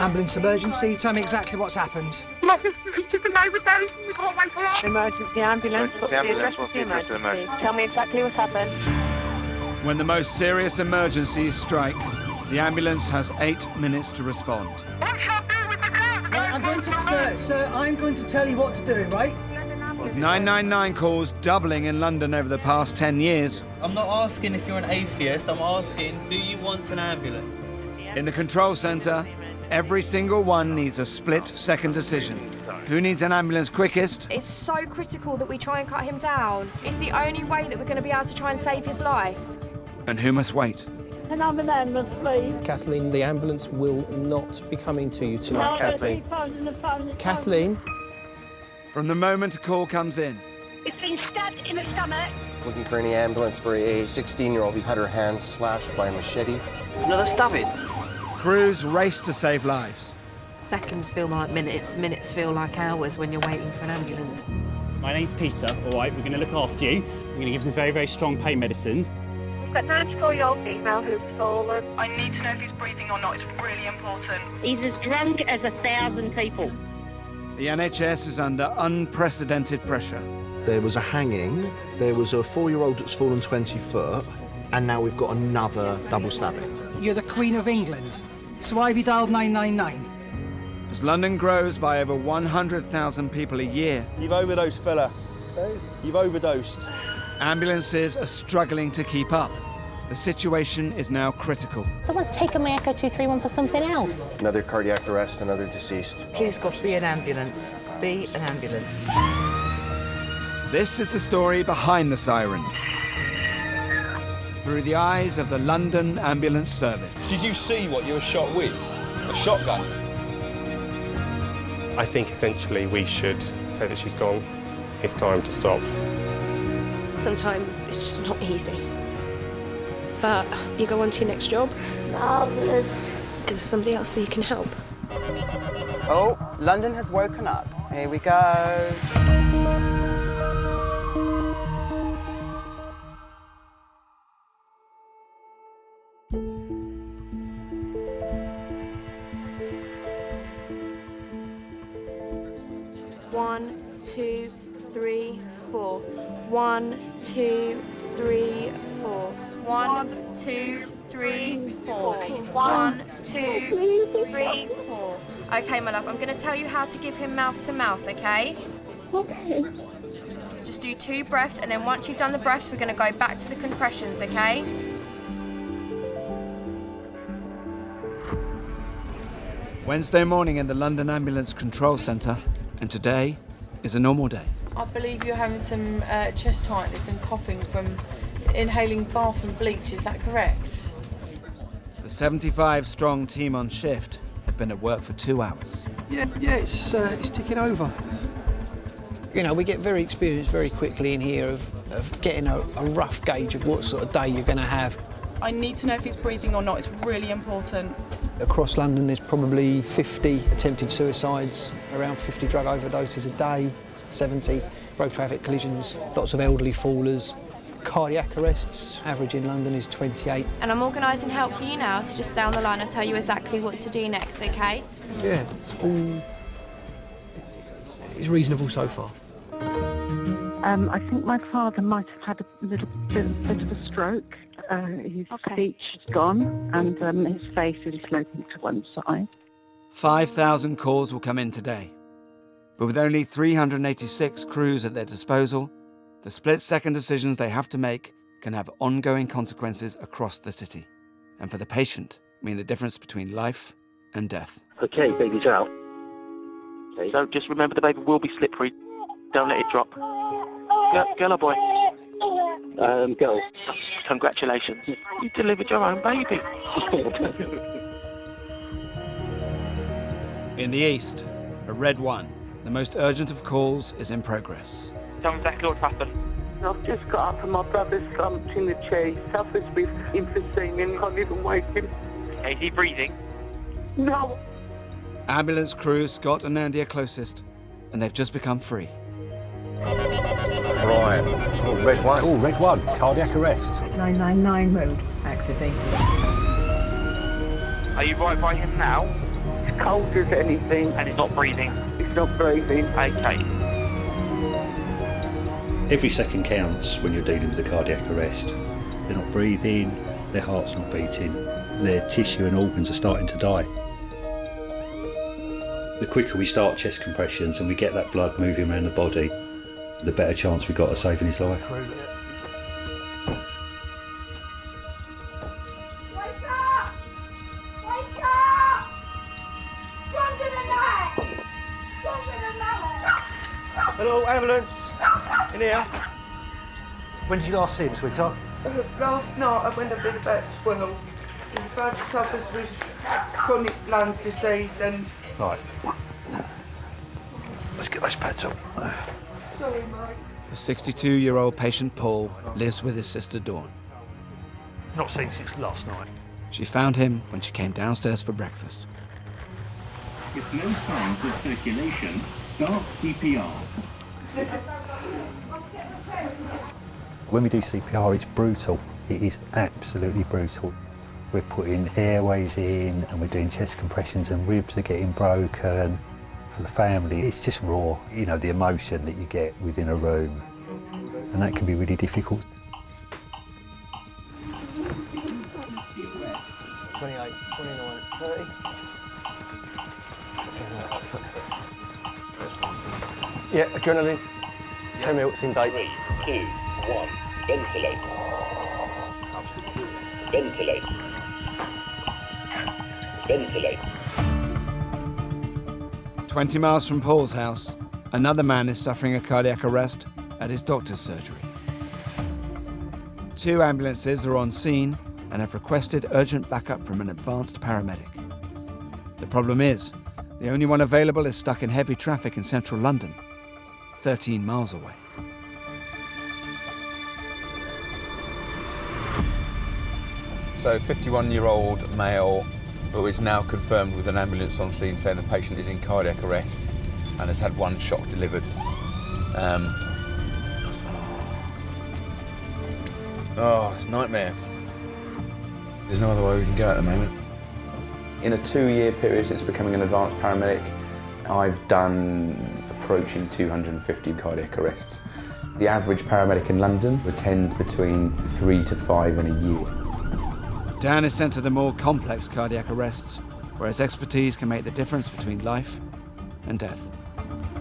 Ambulance emergency, tell me exactly what's happened. Emergency ambulance, what's the address of the emergency? Tell me exactly what's happened. When the most serious emergencies strike, the ambulance has 8 minutes to respond. I'm going to tell you what to do, right? With 999 calls doubling in London over the past 10 years. I'm not asking if you're an atheist, I'm asking, do you want an ambulance? In the control centre, every single one needs a split-second decision. Who needs an ambulance quickest? It's so critical that we try and cut him down. It's the only way that we're going to be able to try and save his life. And who must wait? Can I have an ambulance, please? Kathleen, the ambulance will not be coming to you tonight. Kathleen. From the moment a call comes in. It's been stabbed in the stomach. Looking for any ambulance for a 16-year-old who's had her hand slashed by a machete. Another stabbing? Crews race to save lives. Seconds feel like minutes, minutes feel like hours when you're waiting for an ambulance. My name's Peter, all right, we're going to look after you. We're going to give some very, very strong pain medicines. We've got a 94-year-old female who's fallen. I need to know if he's breathing or not, it's really important. He's as drunk as 1,000 people. The NHS is under unprecedented pressure. There was a hanging, there was a 4-year-old that's fallen 20 foot, and now we've got another double stabbing. You're the Queen of England, so why have you dialed 999? As London grows by over 100,000 people a year. You've overdosed, fella. You've overdosed. Ambulances are struggling to keep up. The situation is now critical. Someone's taken my Echo 231 for something else. Another cardiac arrest, another deceased. Please, God, be an ambulance. Be an ambulance. This is the story behind the sirens. Through the eyes of the London Ambulance Service. Did you see what you were shot with? A shotgun? I think essentially we should say that she's gone. It's time to stop. Sometimes it's just not easy. But you go on to your next job. Because there's somebody else that you can help. Oh, London has woken up. Here we go. One, 2, 3, 4. 1, 2, 3, 4. 1, 2, 3, 4. 1, 2, 3, 4. Okay, my love, I'm going to tell you how to give him mouth to mouth, okay? Okay. Just do 2 breaths, and then once you've done the breaths, we're going to go back to the compressions, okay? Wednesday morning in the London Ambulance Control Centre, and today is a normal day. I believe you're having some chest tightness and coughing from inhaling bath and bleach, is that correct? The 75-strong team on shift have been at work for 2 hours. Yeah, it's ticking over. You know, we get very experienced very quickly in here of getting a rough gauge of what sort of day you're going to have. I need to know if he's breathing or not, it's really important. Across London, there's probably 50 attempted suicides, around 50 drug overdoses a day, 70 road traffic collisions, lots of elderly fallers. Cardiac arrests, average in London is 28. And I'm organising help for you now, so just stay on the line, I'll tell you exactly what to do next, okay? Yeah, all is reasonable so far. I think my father might have had a little bit of a stroke. His speech is gone, and his face is sloping to one side. 5,000 calls will come in today. But with only 386 crews at their disposal, the split-second decisions they have to make can have ongoing consequences across the city. And for the patient, mean the difference between life and death. Okay, baby's out. Okay, so just remember the baby will be slippery. Don't let it drop. Girl or boy? Girl. Congratulations. You delivered your own baby. In the east, a red one, the most urgent of calls, is in progress. Tell me exactly what's happened. I've just got up and my brother's slumped in the chair. He suffers with emphysema and can't even wake him. Is he breathing? No. Ambulance crews Scott and Andy are closest, and they've just become free. Right. Oh, red one. Oh, red one. Cardiac arrest. 999 mode activated. Are you right by him now? It's cold as anything. And it's not breathing. It's not breathing. Okay. Every second counts when you're dealing with a cardiac arrest. They're not breathing, their heart's not beating, their tissue and organs are starting to die. The quicker we start chest compressions and we get that blood moving around the body, the better chance we've got of saving his life. Hello, ambulance. In here. When did you last see him, sweetheart? Last night I went to bed about 12. My father suffers with chronic lung disease and... Right. Let's get those pads on. Sorry, mate. The 62-year-old patient Paul lives with his sister Dawn. Not seen since last night. She found him when she came downstairs for breakfast. With no signs of circulation, start CPR. When we do CPR, it's brutal. It is absolutely brutal. We're putting airways in and we're doing chest compressions and ribs are getting broken. For the family, it's just raw, you know, the emotion that you get within a room. And that can be really difficult. 28, 29, 30. Yeah, adrenaline. 10 minutes in date. 3, 2, 1, ventilate. Ventilate. Ventilate. 20 miles from Paul's house, another man is suffering a cardiac arrest at his doctor's surgery. 2 ambulances are on scene and have requested urgent backup from an advanced paramedic. The problem is, the only one available is stuck in heavy traffic in central London, 13 miles away. So 51-year-old male who is now confirmed with an ambulance on scene saying the patient is in cardiac arrest and has had 1 shock delivered. It's a nightmare. There's no other way we can go at the moment. In a 2-year period since becoming an advanced paramedic, I've done approaching 250 cardiac arrests. The average paramedic in London attends between 3 to 5 in a year. Dan is sent to the more complex cardiac arrests, where his expertise can make the difference between life and death.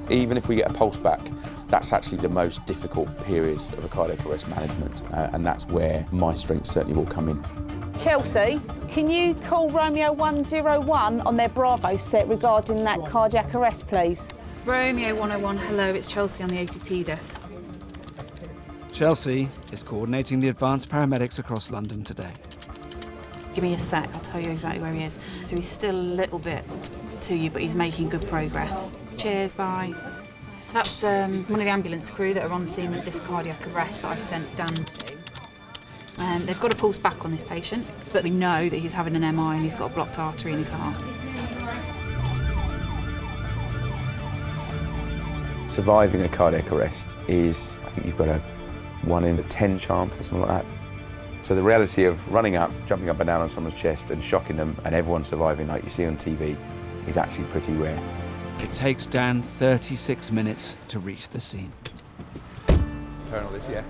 Even if we get a pulse back, that's actually the most difficult period of a cardiac arrest management, and that's where my strength certainly will come in. Chelsea, can you call Romeo 101 on their Bravo set regarding that cardiac arrest, please? Romeo 101, hello, it's Chelsea on the APP desk. Chelsea is coordinating the advanced paramedics across London today. Give me a sec, I'll tell you exactly where he is. So he's still a little bit to you, but he's making good progress. Cheers, bye. That's one of the ambulance crew that are on scene with this cardiac arrest that I've sent Dan to. They've got a pulse back on this patient, but we know that he's having an MI and he's got a blocked artery in his heart. Surviving a cardiac arrest is, I think you've got a 1 in 10 chance or something like that. So the reality of running up, jumping up and down on someone's chest and shocking them and everyone surviving like you see on TV is actually pretty rare. It takes Dan 36 minutes to reach the scene. Colonel, this, yeah.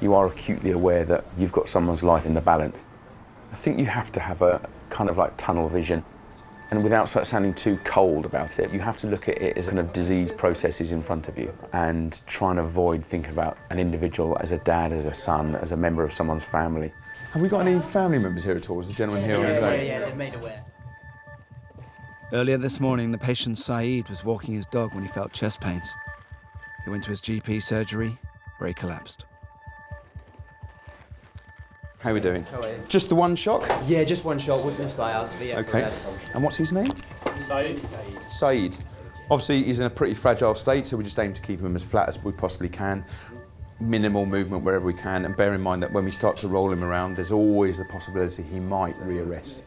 You are acutely aware that you've got someone's life in the balance. I think you have to have a kind of like tunnel vision. And without sounding too cold about it, you have to look at it as kind of disease processes in front of you and try and avoid thinking about an individual as a dad, as a son, as a member of someone's family. Have we got any family members here at all? Is the gentleman here on his own? Yeah, they're made aware. Earlier this morning, the patient Saeed was walking his dog when he felt chest pains. He went to his GP surgery, where he collapsed. How are we doing? Just the 1 shock? Yeah, just 1 shot, witnessed by us, but yeah, Okay. rest. And what's his name? Saeed. Saeed. Obviously, he's in a pretty fragile state, so we just aim to keep him as flat as we possibly can. Minimal movement wherever we can, and bear in mind that when we start to roll him around, there's always the possibility he might re-arrest.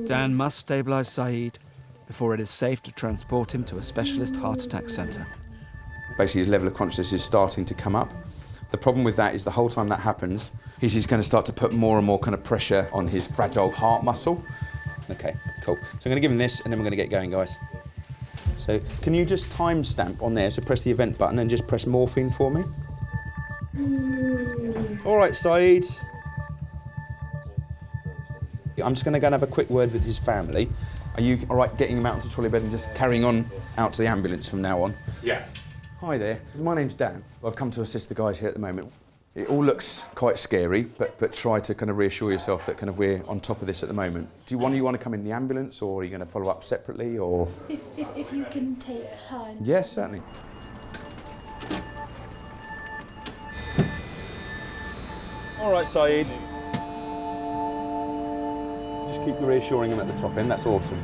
Dan must stabilise Saeed before it is safe to transport him to a specialist heart attack centre. Basically, his level of consciousness is starting to come up. The problem with that is the whole time that happens, he's going to start to put more and more kind of pressure on his fragile heart muscle. Okay, cool. So I'm going to give him this, and then we're going to get going, guys. So can you just timestamp on there? So press the event button and just press morphine for me. All right, Saeed. I'm just going to go and have a quick word with his family. Are you all right getting him out into the trolley bed and just carrying on out to the ambulance from now on? Yeah. Hi there, my name's Dan. I've come to assist the guys here at the moment. It all looks quite scary, but try to kind of reassure yourself that kind of we're on top of this at the moment. Do you want to come in the ambulance, or are you going to follow up separately, or? If you can take her. Yes, certainly. All right, Saeed. Just keep reassuring him at the top end, that's awesome.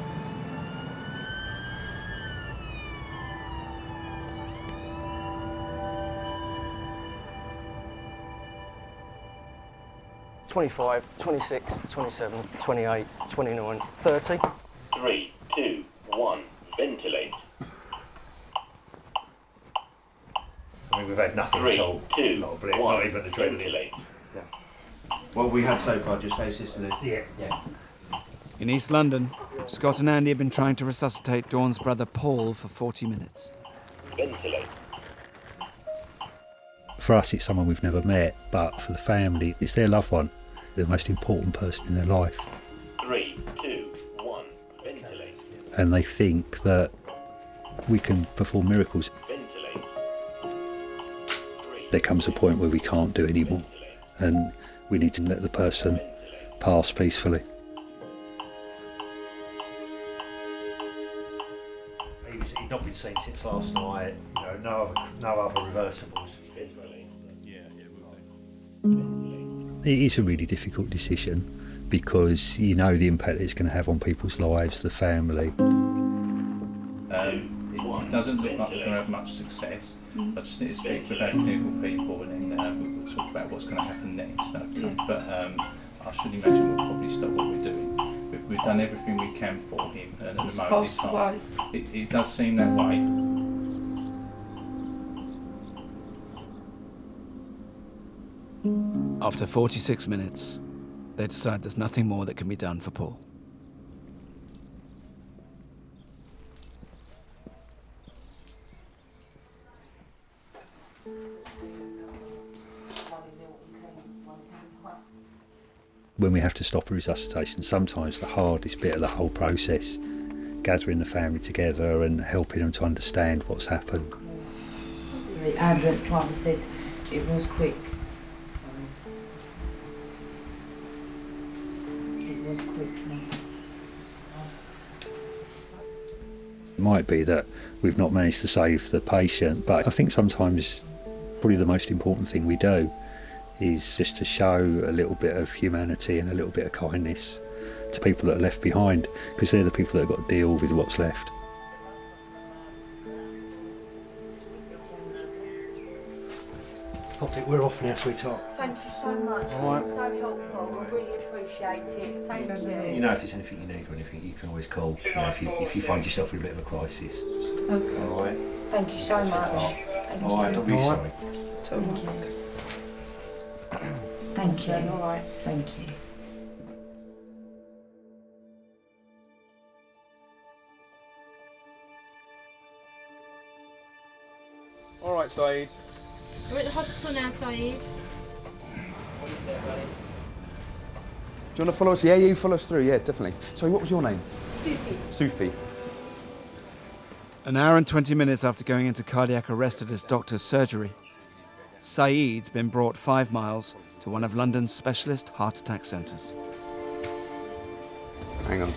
$25, $26, $27, $28, $29, $30. 3, 2, 1, ventilate. I mean, we've had nothing 3, at all. 2, not, a 1, not even adrenaline. ventilate. What we had so far, just asystole. Yeah. In East London, Scott and Andy have been trying to resuscitate Dawn's brother Paul for 40 minutes. Ventilate. For us, it's someone we've never met, but for the family, it's their loved one, the most important person in their life. 3, 2, 1, ventilate. And they think that we can perform miracles. Ventilate. There comes a point where we can't do anymore, and we need to let the person pass peacefully. He'd not been seen since last night. You know, no other reversibles. It is a really difficult decision because you know the impact it's going to have on people's lives, the family. It doesn't look like we're going to have much success. I just need to speak with our clinical people, and then we'll talk about what's going to happen next. Okay? But I should imagine we'll probably stop what we're doing. We've done everything we can for him, and at the moment it does seem that way. After 46 minutes, they decide there's nothing more that can be done for Paul. When we have to stop a resuscitation, sometimes the hardest bit of the whole process, gathering the family together and helping them to understand what's happened. The ambulance driver said it was quick. It was quick. It might be that we've not managed to save the patient, but I think sometimes probably the most important thing we do is just to show a little bit of humanity and a little bit of kindness to people that are left behind, because they're the people that have got to deal with what's left. Poppy, we're off now, sweetheart. Thank you so much. All right. It's so helpful. We really appreciate it. Thank you. You know, if there's anything you need or anything, you can always call. You know, if you find yourself in a bit of a crisis. Okay. All right. Thank you so much. Thank All right, you. don't be sorry. Thank you. Thank you. All right. Thank you. All right, Saeed. We're at the hospital now, Saeed. Do you want to follow us? Yeah, you follow us through. Yeah, definitely. Sorry, what was your name? Sufi. Sufi. An hour and 20 minutes after going into cardiac arrest at his doctor's surgery, Saeed's been brought 5 miles to one of London's specialist heart attack centres. Hang on.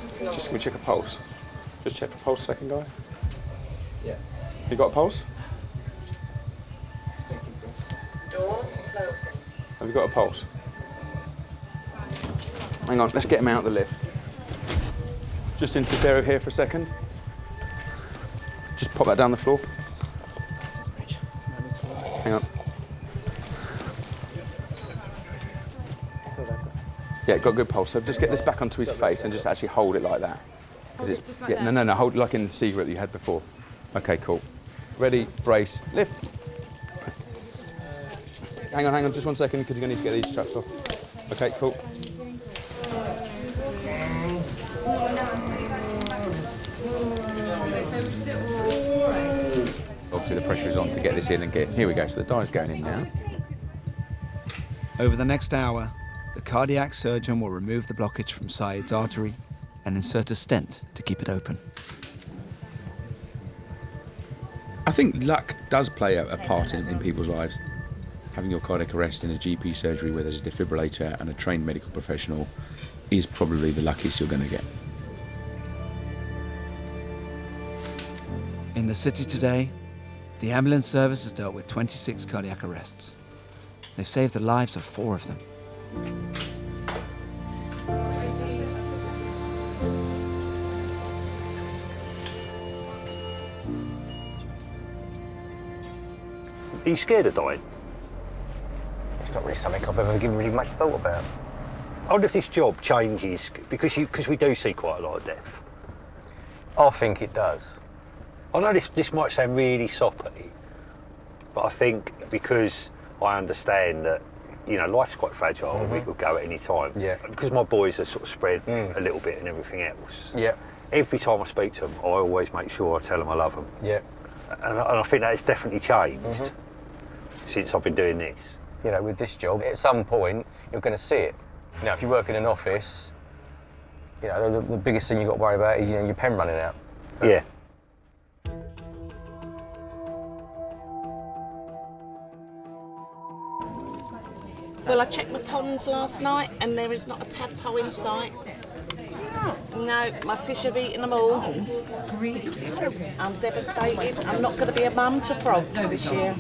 Just can we check a pulse? Just check for pulse a second, guy. Yeah. You got a pulse? Have you got a pulse? Hang on, let's get him out of the lift. Just into this area here for a second. Just pop that down the floor. Hang on. Yeah, got a good pulse. So just get this back onto his face and just actually hold it like that. Hold it just like yeah, that? no, hold it like in the cigarette that you had before. Okay, cool. Ready, brace, lift. Hang on, just 1 second, because you're going to need to get these straps off. Okay, cool. Obviously the pressure is on to get this in and get... Here we go, so the dye's going in now. Over the next hour, the cardiac surgeon will remove the blockage from Saeed's artery and insert a stent to keep it open. I think luck does play a part in people's lives. Having your cardiac arrest in a GP surgery where there's a defibrillator and a trained medical professional is probably the luckiest you're going to get. In the city today, the ambulance service has dealt with 26 cardiac arrests. They've saved the lives of 4 of them. Are you scared of dying? It's not really something I've ever given really much thought about. I wonder if this job changes, because we do see quite a lot of death. I think it does. I know this might sound really soppy, but I think because I understand that, you know, life's quite fragile and we could go at any time. Yeah. Because my boys are sort of spread a little bit and everything else. Yeah. Every time I speak to them, I always make sure I tell them I love them. Yeah. And I think that has definitely changed since I've been doing this. You know, with this job, at some point, you're going to see it. You know, if you work in an office, you know, the biggest thing you've got to worry about is, you know, your pen running out. Yeah. Well, I checked my ponds last night and there is not a tadpole in sight. No, my fish have eaten them all. I'm devastated. I'm not going to be a mum to frogs this year.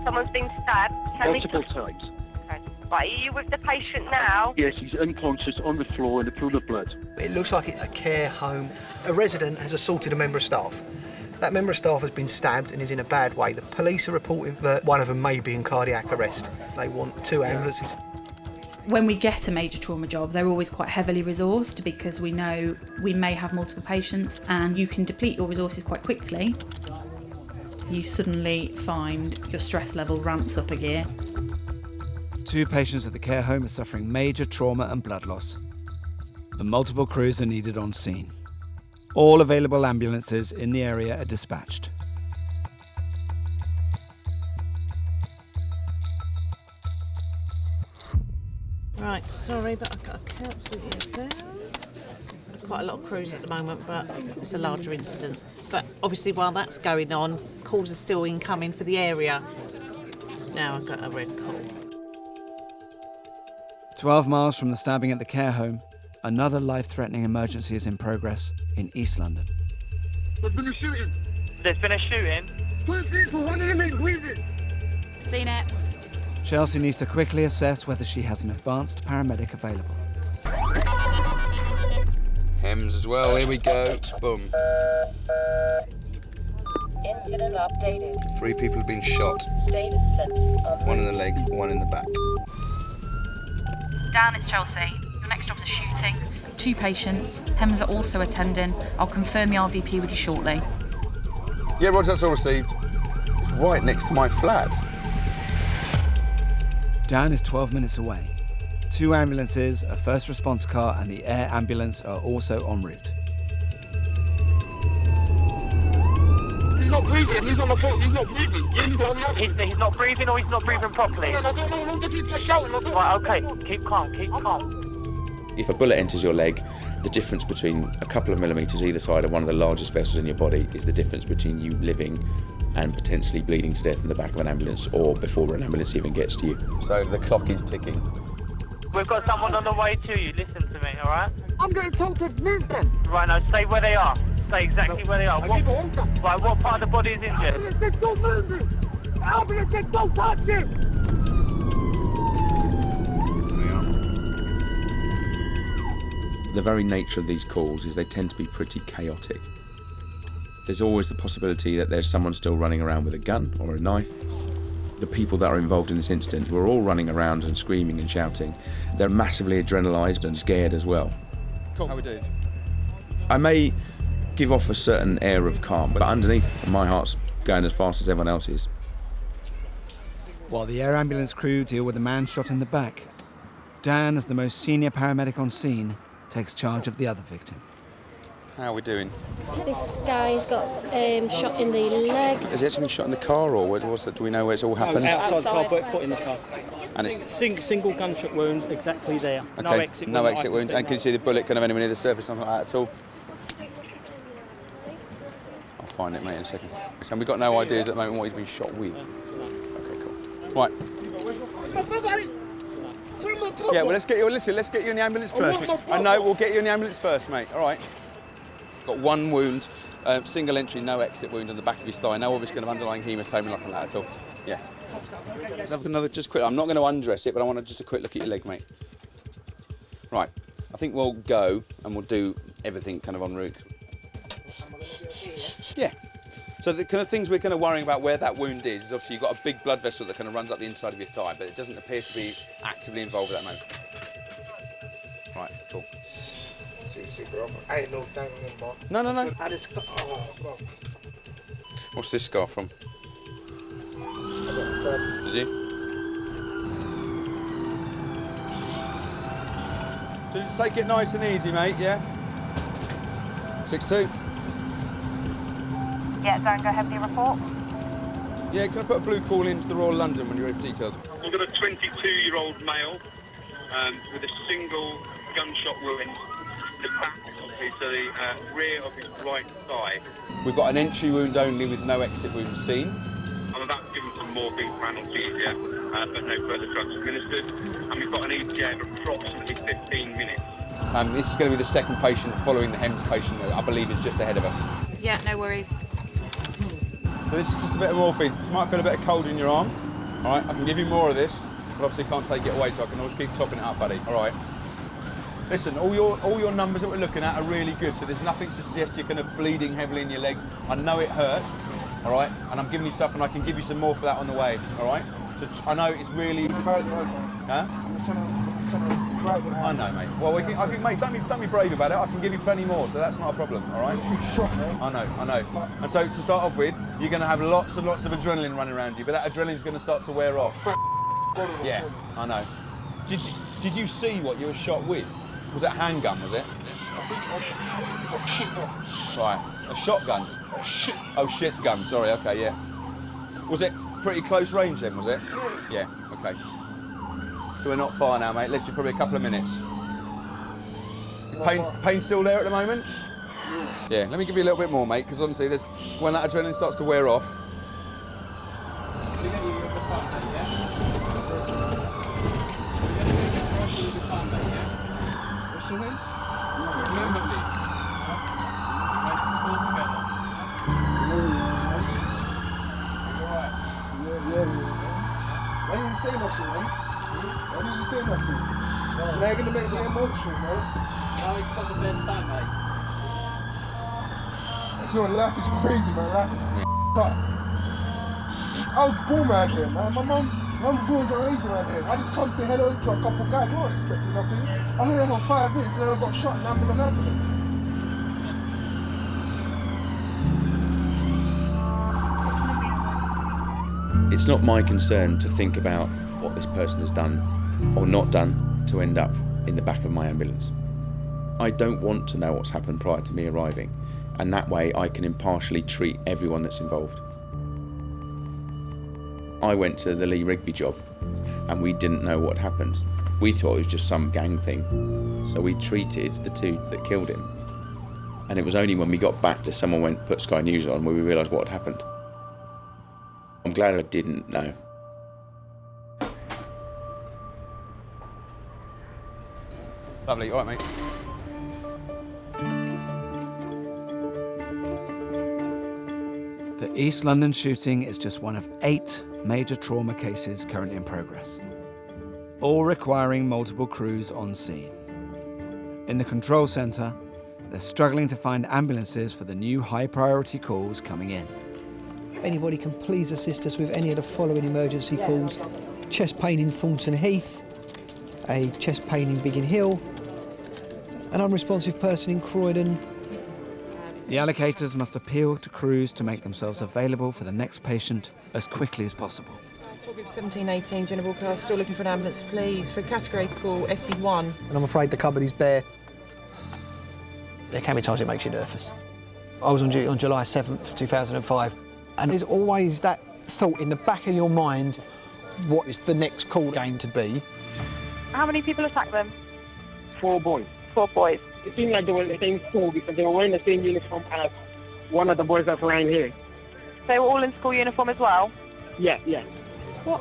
Someone's been stabbed. Multiple times. Right, are you with the patient now? Yes, he's unconscious on the floor in a pool of blood. It looks like it's a care home. A resident has assaulted a member of staff. That member of staff has been stabbed and is in a bad way. The police are reporting that one of them may be in cardiac arrest. They want 2 ambulances. When we get a major trauma job, they're always quite heavily resourced because we know we may have multiple patients and you can deplete your resources quite quickly. You suddenly find your stress level ramps up a gear. 2 patients at the care home are suffering major trauma and blood loss, and multiple crews are needed on scene. All available ambulances in the area are dispatched. Right, sorry, but I've got to cancel you down. Quite a lot of crews at the moment, but it's a larger incident. But obviously, while that's going on, calls are still incoming for the area. Now I've got a red call. 12 miles from the stabbing at the care home, another life-threatening emergency is in progress in East London. There's been a shooting. There's been a shooting? 2 people, one of them is breathing. Seen it. Chelsea needs to quickly assess whether she has an advanced paramedic available. Hems as well, here we go. Boom. Incident updated. 3 people have been shot. Status sent. 1 in the leg, 1 in the back. Dan, it's Chelsea. The next job's a shooting. 2 patients. Hems are also attending. I'll confirm the RVP with you shortly. Yeah, Roger, that's all received. It's right next to my flat. Dan is 12 minutes away. 2 ambulances, a first response car and the air ambulance are also en route. He's not breathing, he's on the phone, he's not breathing. He's not breathing or he's not breathing properly? I don't know, longer people are shouting. Right, okay, keep calm, keep calm. If a bullet enters your leg, the difference between a couple of millimetres either side of one of the largest vessels in your body is the difference between you living and potentially bleeding to death in the back of an ambulance or before an ambulance even gets to you. So the clock is ticking. We've got someone on the way to you, listen to me, alright? I'm getting told to move them. Right, now stay where they are. Stay exactly where they are. What part of the body is injured? Ambulance, they don't move it. Ambulance, they don't touch it. The very nature of these calls is they tend to be pretty chaotic. There's always the possibility that there's someone still running around with a gun or a knife. The people that are involved in this incident were all running around and screaming and shouting. They're massively adrenalised and scared as well. Cool. How we doing? I may give off a certain air of calm, but underneath, my heart's going as fast as everyone else's. While the air ambulance crew deal with the man shot in the back, Dan, as the most senior paramedic on scene, takes charge of the other victim. How are we doing? This guy's got shot in the leg. Has he actually been shot in the car, or what was that? Do we know where it's all happened? No, outside the car, but put in the car. And it's Single gunshot wound, exactly there. okay. No exit wound. No exit wound. And can you see the bullet kind of anywhere near the surface, something like that at all? I'll find it, mate, in a second. And we've got no ideas at the moment what he's been shot with. Okay, cool. Right. Yeah, well, let's get you in the ambulance first. I know, we'll get you in the ambulance first, mate. All right. Got one wound, single entry, no exit wound on the back of his thigh. No obvious kind of underlying haematoma, nothing like that at all. Yeah. Let's have another, just quick. I'm not going to undress it, but I want just a quick look at your leg, mate. Right. I think we'll go and we'll do everything kind of en route. Yeah. So the kind of things we're kind of worrying about where that wound is obviously you've got a big blood vessel that kind of runs up the inside of your thigh, but it doesn't appear to be actively involved at that moment. Right, cool. See, bro. I ain't no thing anymore. No. I just, bro. What's this scar from? Did you? So just take it nice and easy, mate, yeah? 6-2. Yeah, don't go ahead with your report. Yeah, can I put a blue call into the Royal London when you're ready for details? We've got a 22-year-old male with a single gunshot wound to the back of the rear of his right thigh. We've got an entry wound only with no exit wound seen. I'm about to give him some morphine for anesthesia, but no further drugs administered. And we've got an ETA of approximately 15 minutes. This is going to be the second patient following the HEMS patient that I believe is just ahead of us. Yeah, no worries. So this is just a bit of morphine. You might feel a bit of cold in your arm. All right, I can give you more of this, but obviously can't take it away, so I can always keep topping it up, buddy. All right. Listen, all your numbers that we're looking at are really good, so there's nothing to suggest you're kind of bleeding heavily in your legs. I know it hurts, all right, and I'm giving you stuff, and I can give you some more for that on the way, all right? So I know it's really... Huh? I know, mate. Well, mate, don't be brave about it. I can give you plenty more, so that's not a problem, all right? I know. And so to start off with, you're going to have lots and lots of adrenaline running around you, but that adrenaline's going to start to wear off. Yeah, I know. Did you see what you were shot with? Was it a handgun, was it? Right, a shotgun? Oh, shit gun, sorry, okay, yeah. Was it pretty close range then, was it? Yeah, okay. So we're not far now, mate. Literally probably a couple of minutes. Pain still there at the moment? Yeah, let me give you a little bit more, mate, because honestly, when that adrenaline starts to wear off. Why didn't you say nothing, man? Why didn't you say nothing? Now you're gonna make me emotional, man. Now it's not the best time, mate. You know, life is crazy, man. Life is up. I was born around here, man. My mum born around here. I just come say hello to a couple guys. I wasn't expecting nothing. I'm here for 5 minutes and then I got shot and I'm in an ambulance. It's not my concern to think about what this person has done or not done to end up in the back of my ambulance. I don't want to know what's happened prior to me arriving, and that way I can impartially treat everyone that's involved. I went to the Lee Rigby job and we didn't know what happened. We thought it was just some gang thing, so we treated the two that killed him. And it was only when we got back that someone went put Sky News on where we realised what had happened. I'm glad I didn't know. Lovely, all right, mate. The East London shooting is just one of 8 major trauma cases currently in progress, all requiring multiple crews on scene. In the control centre, they're struggling to find ambulances for the new high-priority calls coming in. Anybody can please assist us with any of the following emergency calls. Chest pain in Thornton Heath, a chest pain in Biggin Hill, an unresponsive person in Croydon. The allocators must appeal to crews to make themselves available for the next patient as quickly as possible. Group 1718, General Class, still looking for an ambulance, please, for category call SE1. And I'm afraid the cupboard is bare. There can be times it makes you nervous. I was on duty on July 7th, 2005, and there's always that thought in the back of your mind, what is the next call going to be? How many people attacked them? 4 boys. 4 boys. It seemed like they were in the same school because they were wearing the same uniform as one of the boys that's lying here. They were all in school uniform as well? Yeah. What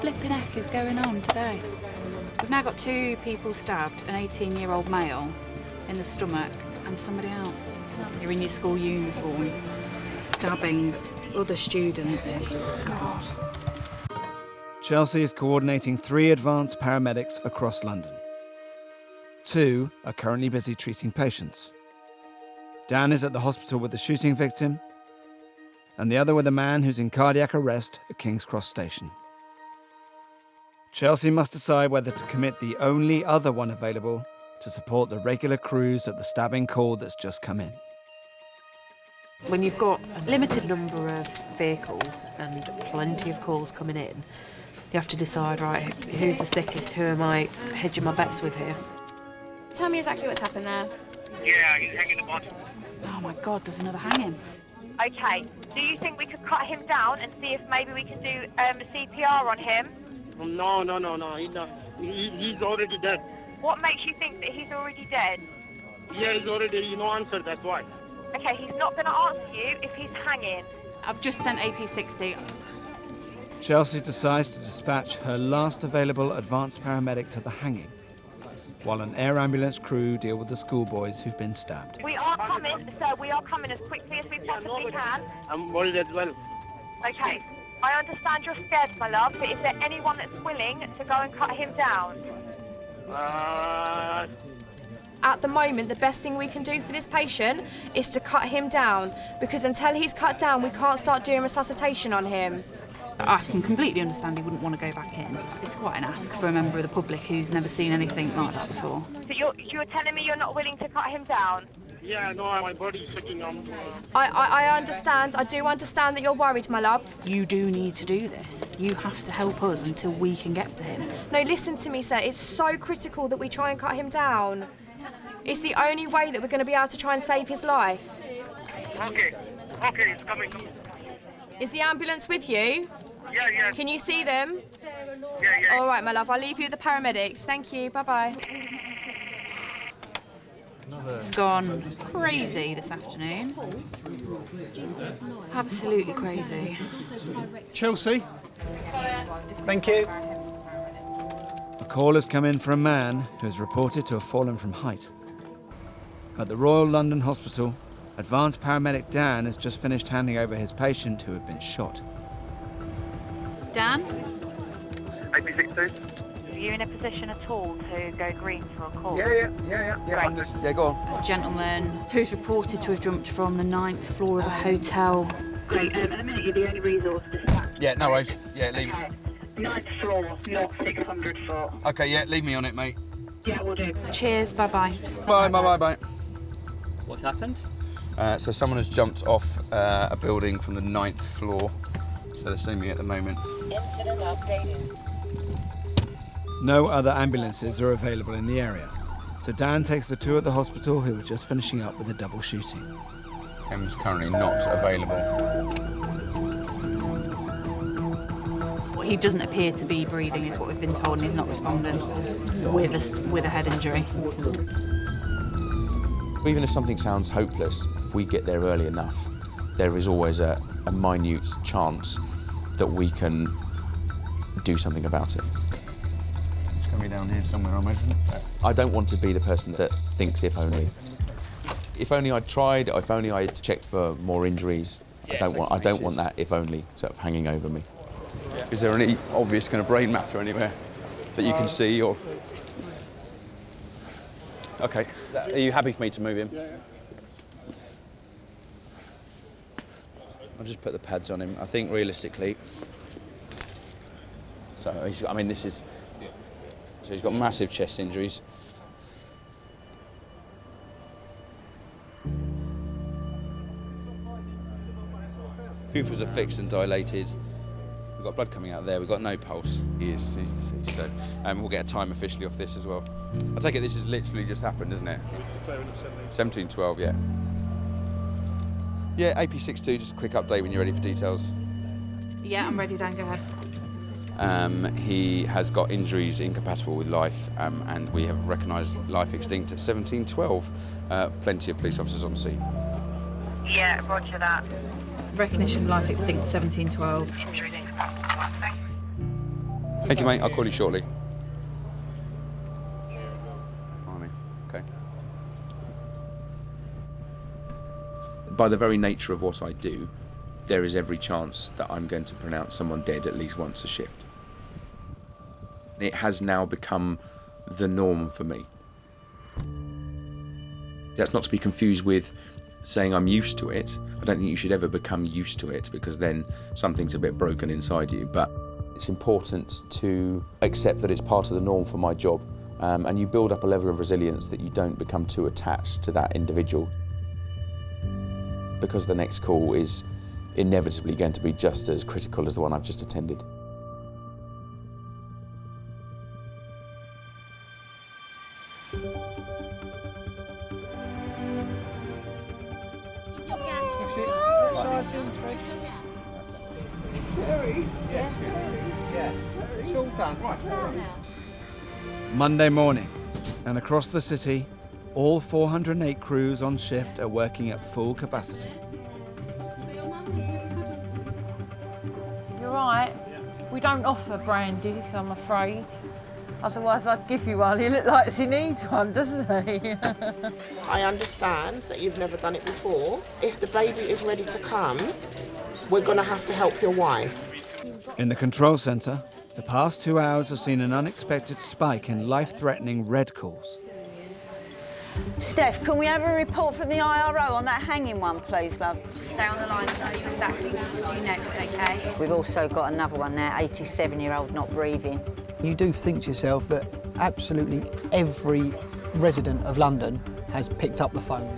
flipping heck is going on today? We've now got 2 people stabbed, an 18-year-old male in the stomach and somebody else. You're in your school uniform, stabbing other students. God. Chelsea is coordinating 3 advanced paramedics across London. 2 are currently busy treating patients. Dan is at the hospital with the shooting victim, and the other with a man who's in cardiac arrest at King's Cross Station. Chelsea must decide whether to commit the only other one available to support the regular crews at the stabbing call that's just come in. When you've got a limited number of vehicles and plenty of calls coming in, you have to decide, right, who's the sickest, who am I hedging my bets with here? Tell me exactly what's happened there. Yeah, he's hanging the body. Oh my God, there's another hanging. Okay, do you think we could cut him down and see if maybe we can do CPR on him? No, he's not. He's already dead. What makes you think that he's already dead? Yeah, he's already, no answer, that's why. Okay, he's not going to answer you if he's hanging. I've just sent AP60. Chelsea decides to dispatch her last available advanced paramedic to the hanging, while an air ambulance crew deal with the schoolboys who've been stabbed. We are coming, sir, we are coming as quickly as we possibly can. I'm worried as well. Okay, I understand you're scared, my love, but is there anyone that's willing to go and cut him down? At the moment, the best thing we can do for this patient is to cut him down, because until he's cut down, we can't start doing resuscitation on him. I can completely understand he wouldn't want to go back in. It's quite an ask for a member of the public who's never seen anything like that before. So you're telling me you're not willing to cut him down? Yeah, no, my body's shaking. I understand. I do understand that you're worried, my love. You do need to do this. You have to help us until we can get to him. No, listen to me, sir. It's so critical that we try and cut him down. It's the only way that we're going to be able to try and save his life. Okay, it's coming. Is the ambulance with you? Yeah. Can you see them? Yeah. All right, my love. I'll leave you with the paramedics. Thank you. Bye-bye. It's gone crazy this afternoon. Absolutely crazy. Chelsea? Thank you. A call has come in for a man who is reported to have fallen from height. At the Royal London Hospital, advanced paramedic Dan has just finished handing over his patient who had been shot. Dan? AP62. Are you in a position at all to go green for a call? Yeah. Great. Yeah, go on. A gentleman who's reported to have jumped from the 9th floor of a hotel. Great, at the minute you're the only resource dispatched. Yeah, no worries. Yeah, leave it. 9th floor, not 600 foot. Okay, yeah, leave me on it, mate. Yeah, we'll do. Cheers, bye-bye. Bye. What's happened? So someone has jumped off a building from the 9th floor. So they're seeing me at the moment. Incident updated. No other ambulances are available in the area, so Dan takes the 2 at the hospital who are just finishing up with a double shooting. M's currently not available. Well, he doesn't appear to be breathing, is what we've been told, and he's not responding with a head injury. Even if something sounds hopeless, if we get there early enough, there is always a minute chance that we can do something about it. It's going to be down here somewhere, I imagine. I don't want to be the person that thinks if only. If only I'd tried, if only I'd checked for more injuries. I don't want that if only sort of hanging over me. Is there any obvious kind of brain matter anywhere that you can see or? Okay. Are you happy for me to move him? Yeah. I'll just put the pads on him. I think realistically. So he's got massive chest injuries. Pupils are fixed and dilated. We've got blood coming out there. We've got no pulse. He's deceased. So we'll get a time officially off this as well. I take it this has literally just happened, isn't it? We're declaring it 1712, yeah. Yeah, AP62, just a quick update when you're ready for details. Yeah, I'm ready, Dan, go ahead. He has got injuries incompatible with life, and we have recognised life extinct at 1712. Plenty of police officers on scene. Yeah, roger that. Recognition life extinct 1712. Injuries incompatible. Thanks. Thank you, mate. I'll call you shortly. Army. Okay. By the very nature of what I do, there is every chance that I'm going to pronounce someone dead at least once a shift. It has now become the norm for me. That's not to be confused with saying I'm used to it. I don't think you should ever become used to it, because then something's a bit broken inside you. But it's important to accept that it's part of the norm for my job, and you build up a level of resilience that you don't become too attached to that individual, because the next call is inevitably going to be just as critical as the one I've just attended. Sergeant, Trish. Terry? Yeah. Yeah. It's all done. Right. Monday morning, and across the city, all 408 crews on shift are working at full capacity. You're right. We don't offer brandies, I'm afraid. Otherwise I'd give you one. He looks like he needs one, doesn't he? I understand that you've never done it before. If the baby is ready to come, we're going to have to help your wife. In the control centre, the past 2 hours have seen an unexpected spike in life-threatening red calls. Steph, can we have a report from the IRO on that hanging one, please, love? Just stay on the line and tell you exactly what to do next, okay? We've also got another one there, 87-year-old not breathing. You do think to yourself that absolutely every resident of London has picked up the phone.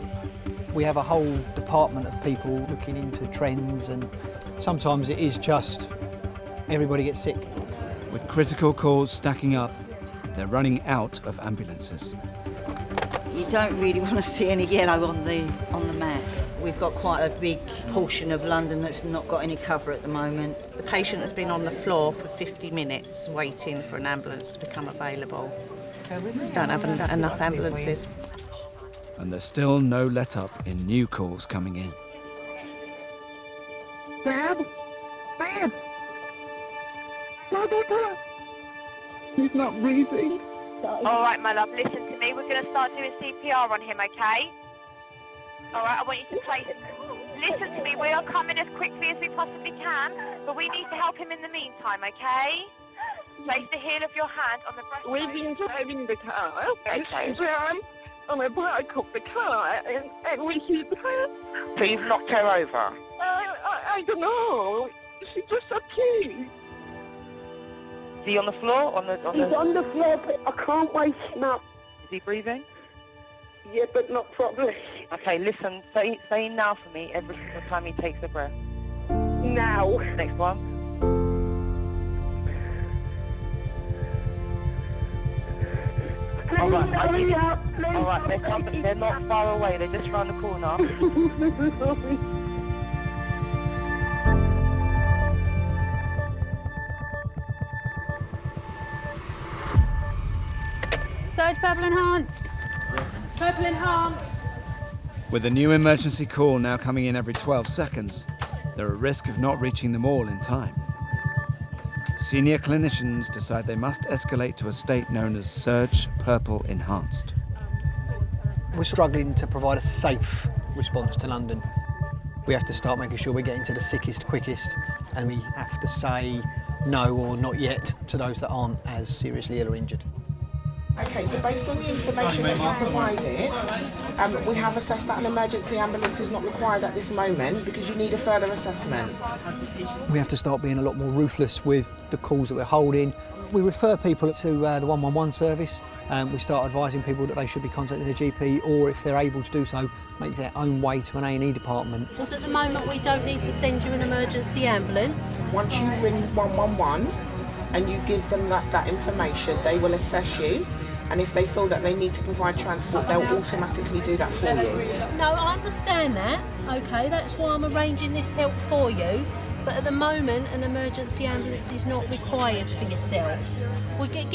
We have a whole department of people looking into trends, and sometimes it is just everybody gets sick. With critical calls stacking up, they're running out of ambulances. You don't really want to see any yellow on the map. We've got quite a big portion of London that's not got any cover at the moment. The patient has been on the floor for 50 minutes waiting for an ambulance to become available. Just don't have enough ambulances. And there's still no let-up in new calls coming in. Dad? Dad? Dad? He's not breathing. All right, my love, listen to me. We're going to start doing CPR on him, okay? All right, I want you to place... Listen to me, we are coming as quickly as we possibly can, but we need to help him in the meantime, okay? Place the heel of your hand on the breastbone. We've been driving the car, and she ran on the back of the car, and we hit her. So you've knocked her over? I don't know. She just appeared. Is he on the floor? He's on the floor, but I can't wake him up. Is he breathing? Yeah, but not properly. Okay, listen, say now for me every single time he takes a breath. Now. Next one. Please hurry up, please. Alright, they're not far away, they're just round the corner. Surge purple enhanced. Purple enhanced. With a new emergency call now coming in every 12 seconds, they're at risk of not reaching them all in time. Senior clinicians decide they must escalate to a state known as Surge Purple Enhanced. We're struggling to provide a safe response to London. We have to start making sure we're getting to the sickest quickest, and we have to say no or not yet to those that aren't as seriously ill or injured. Okay, so based on the information that you provided, we have assessed that an emergency ambulance is not required at this moment because you need a further assessment. We have to start being a lot more ruthless with the calls that we're holding. We refer people to the 111 service. We start advising people that they should be contacting their GP, or if they're able to do so, make their own way to an A&E department. Because at the moment we don't need to send you an emergency ambulance. Once you ring 111 and you give them that information, they will assess you. And if they feel that they need to provide transport, they'll automatically do that for you. No, I understand that. Okay, that's why I'm arranging this help for you. But at the moment, an emergency ambulance is not required for yourself. We give.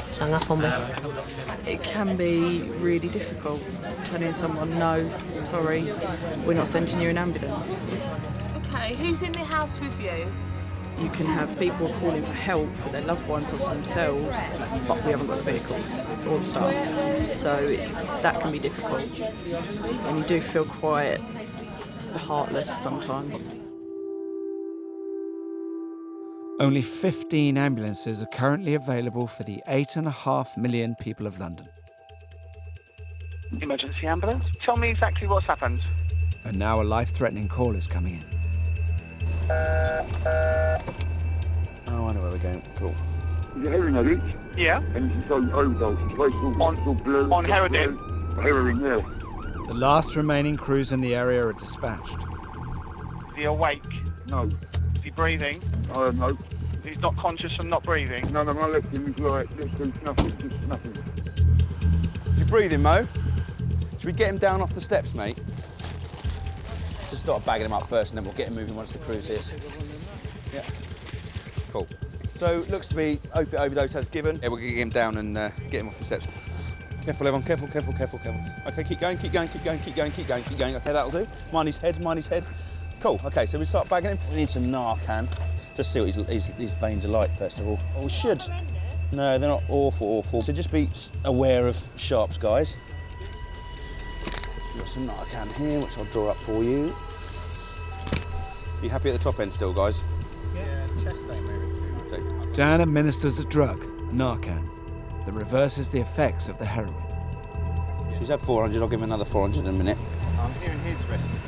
It's hung up on me. It can be really difficult telling someone, no, sorry, we're not sending you an ambulance. Okay, who's in the house with you? You can have people calling for help for their loved ones or for themselves, but we haven't got the vehicles or the staff, so that can be difficult. And you do feel quite heartless sometimes. Only 15 ambulances are currently available for the 8.5 million people of London. Emergency ambulance? Tell me exactly what's happened. And now a life-threatening call is coming in. Oh, I know where we're going. Cool. Is it heroin addict? Yeah. And she's on overdose. She's on heroin? Heroin, yeah. The last remaining crews in the area are dispatched. Is he awake? No. Is he breathing? No. He's not conscious and not breathing? No, I left him. He's like, there's nothing, just nothing. Is he breathing, Mo? Should we get him down off the steps, mate? Just start bagging him up first and then we'll get him moving once the crew's here. Yeah. Cool. So, looks to be opiate overdose as given. Yeah, we'll get him down and get him off the steps. Careful, everyone, careful. Okay, keep going. Okay, that'll do. Mind his head. Cool, okay, so we start bagging him. We need some Narcan. Just see what his veins are like, first of all. Oh, we should. No, they're not awful. So just be aware of sharps, guys. We've got some Narcan here, which I'll draw up for you. You happy at the top end still, guys? Yeah, chest ain't moving. Dan administers a drug, Narcan, that reverses the effects of the heroin. So he's had 400, I'll give him another 400 in a minute. I'm hearing his respiratory.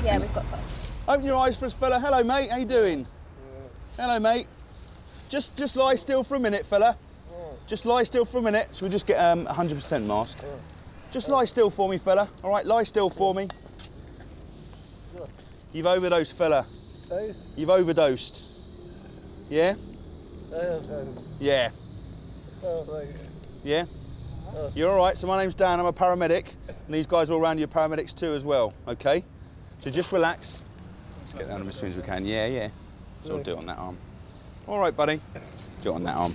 Yeah, we've got that. Open your eyes for us, fella. Hello, mate, how you doing? Hello, mate. Just lie still for a minute, fella. Just lie still for a minute. Shall we just get 100% mask? Just lie still for me, fella. All right, lie still for me. You've overdosed, fella. You've overdosed. Yeah? Yeah. Yeah? You're all right. So my name's Dan. I'm a paramedic. And these guys all around you are paramedics too as well, OK? So just relax. Let's get down to him as soon as we can. Yeah. So I'll do it on that arm. All right, buddy. Do it on that arm.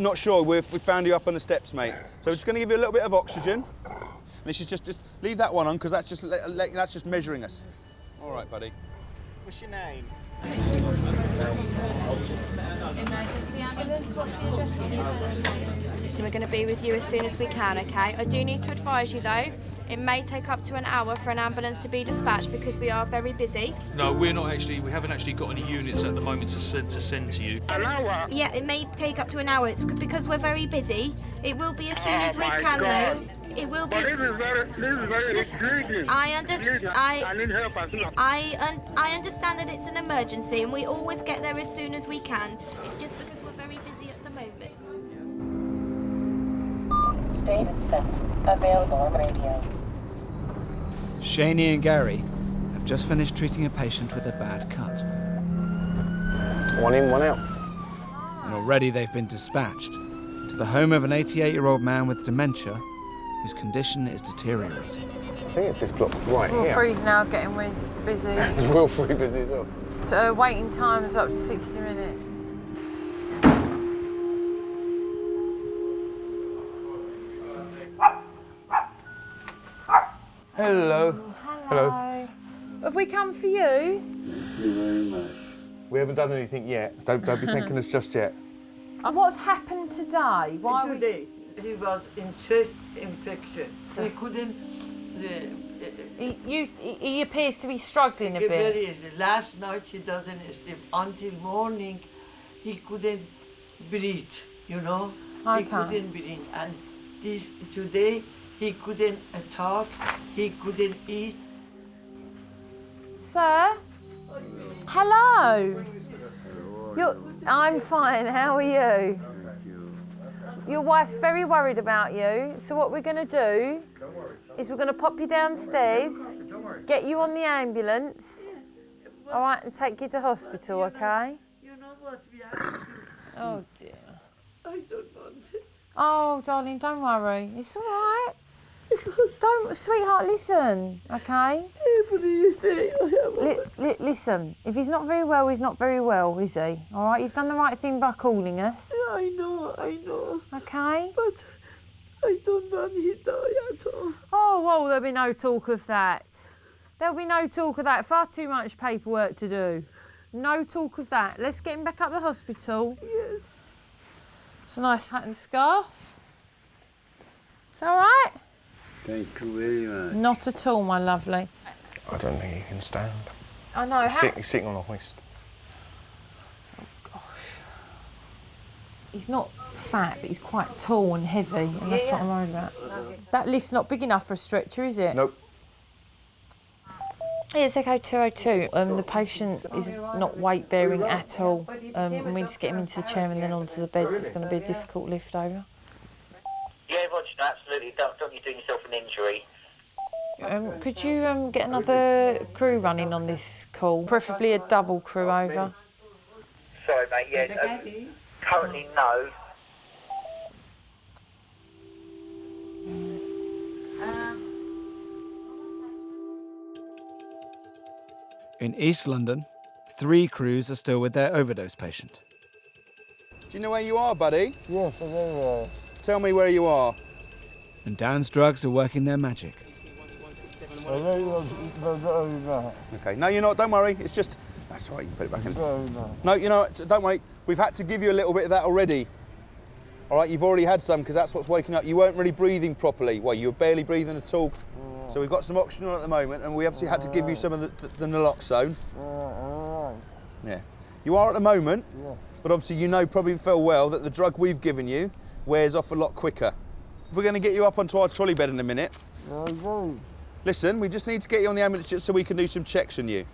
Not sure. We found you up on the steps, mate. So we're just going to give you a little bit of oxygen. And this is just leave that one on because that's just measuring us. All right, buddy. What's your name? Emergency ambulance, what's the address of the emergency? We're going to be with you as soon as we can, okay? I do need to advise you though, it may take up to an hour for an ambulance to be dispatched because we are very busy. No, we haven't actually got any units at the moment to send to you. An hour? Yeah, it may take up to an hour. It's because we're very busy. It will be as soon as we can though. It will be. But this is very intriguing. I understand. I need help as well. I understand that it's an emergency, and we always get there as soon as we can. It's just because we're very busy at the moment. Status set. Available on radio. Shaney and Gary have just finished treating a patient with a bad cut. One in, one out. And already they've been dispatched to the home of an 88-year-old man with dementia whose condition is deteriorating. I think it's this block right here. Wilfree's now getting busy. Is Wilfree busy as well? So waiting time is up to 60 minutes. Hello. Hello. Have we come for you? Thank you very much. We haven't done anything yet. Don't be thanking us just yet. And what's happened today? Why Today, he was in chest infection. He couldn't... He appears to be struggling a bit. Very easy. Last night he doesn't sleep until morning. he couldn't breathe, you know. Okay. He couldn't breathe. And this today, he couldn't talk, he couldn't eat. Sir? Hello. I'm fine. How are you? Your wife's very worried about you. So what we're going to do is we're going to pop you downstairs, get you on the ambulance, all right, and take you to hospital, okay? You know what we have to do? Oh dear. I don't want it. Oh, darling, don't worry. It's all right. Don't, sweetheart, listen, okay? Listen, if he's not very well, he's not very well, is he? All right, you've done the right thing by calling us. I know. Okay? But I don't want he die at all. Oh, well, there'll be no talk of that. There'll be no talk of that. Far too much paperwork to do. No talk of that. Let's get him back up the hospital. Yes. It's a nice hat and scarf. It's all right? Thank you very much. Not at all, my lovely. I don't think he can stand. I know. He's sitting on a hoist. He's not fat, but he's quite tall and heavy, and that's what I'm worried about. That lift's not big enough for a stretcher, is it? Nope. Yeah, it's okay, 202. The patient is not weight-bearing at all. And we need to get him into the chair and then onto the bed, so it's going to be a difficult lift over. Yeah, Roger, no, absolutely. Don't you do yourself an injury. Could you get another crew running on this call? Preferably a double crew over. Sorry, mate, yeah. Currently, no. In East London, 3 crews are still with their overdose patient. Do you know where you are, buddy? Yes, I know. Tell me where you are. And Down's drugs are working their magic. Okay, no, you're not. Don't worry. It's just... That's all right, you can put it back in. No, you know what? Don't worry. We've had to give you a little bit of that already. All right, you've already had some because that's what's waking up. You weren't really breathing properly. Well, you were barely breathing at all. So we've got some oxygen on at the moment, and we obviously had to give you some of the naloxone. Yeah. You are at the moment, but obviously you know probably full well that the drug we've given you wears off a lot quicker. We're going to get you up onto our trolley bed in a minute. Listen, we just need to get you on the ambulance just so we can do some checks on you.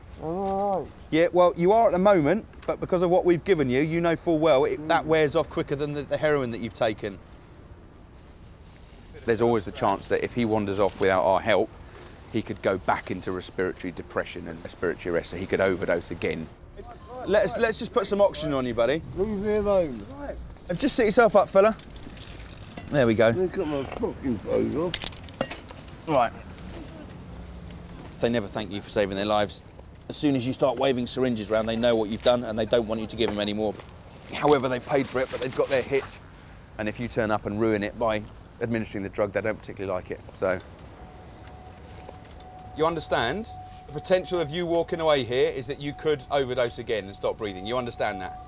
Yeah, well, you are at the moment, but because of what we've given you, you know full well that wears off quicker than the heroin that you've taken. There's always the chance that if he wanders off without our help, he could go back into respiratory depression and respiratory arrest, so he could overdose again. Let's just put some oxygen on you, buddy. Leave me alone. Just sit yourself up, fella. There we go. Look at my fucking clothes off. Right. They never thank you for saving their lives. As soon as you start waving syringes around, they know what you've done and they don't want you to give them any more. However, they've paid for it, but they've got their hit. And if you turn up and ruin it by administering the drug, they don't particularly like it. So, you understand? The potential of you walking away here is that you could overdose again and stop breathing. You understand that?